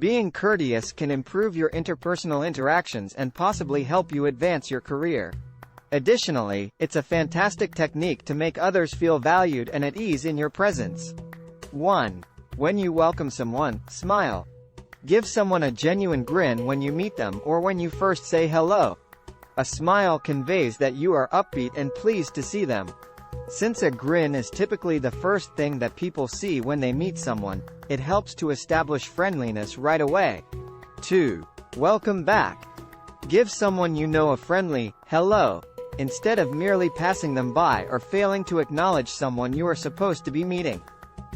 Being courteous can improve your interpersonal interactions and possibly help you advance your career. Additionally, it's a fantastic technique to make others feel valued and at ease in your presence. 1. When you welcome someone, smile. Give someone a genuine grin when you meet them or when you first say hello. A smile conveys that you are upbeat and pleased to see them. Since a grin is typically the first thing that people see when they meet someone, it helps to establish friendliness right away. 2. Welcome back. Give someone you know a friendly hello, instead of merely passing them by or failing to acknowledge someone you are supposed to be meeting.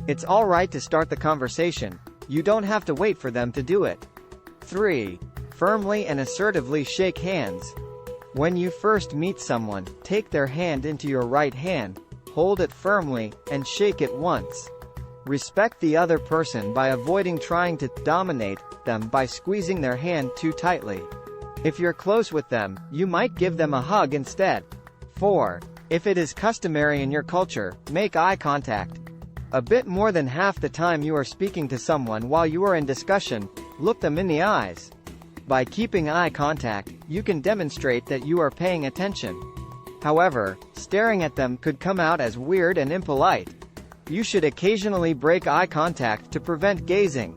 It's alright to start the conversation, you don't have to wait for them to do it. 3. Firmly and assertively shake hands. When you first meet someone, take their hand into your right hand, hold it firmly, and shake it once. Respect the other person by avoiding trying to dominate them by squeezing their hand too tightly. If you're close with them, you might give them a hug instead. 4. If it is customary in your culture, make eye contact. A bit more than half the time you are speaking to someone while you are in discussion, look them in the eyes. By keeping eye contact, you can demonstrate that you are paying attention. However, staring at them could come out as weird and impolite. You should occasionally break eye contact to prevent gazing.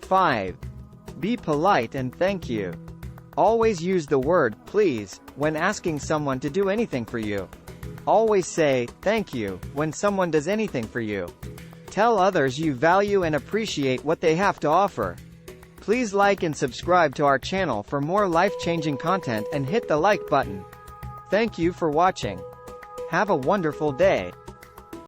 5. Be polite and thank you. Always use the word please when asking someone to do anything for you. Always say thank you when someone does anything for you. Tell others you value and appreciate what they have to offer. Please like and subscribe to our channel for more life-changing content and hit the like button. Thank you for watching. Have a wonderful day.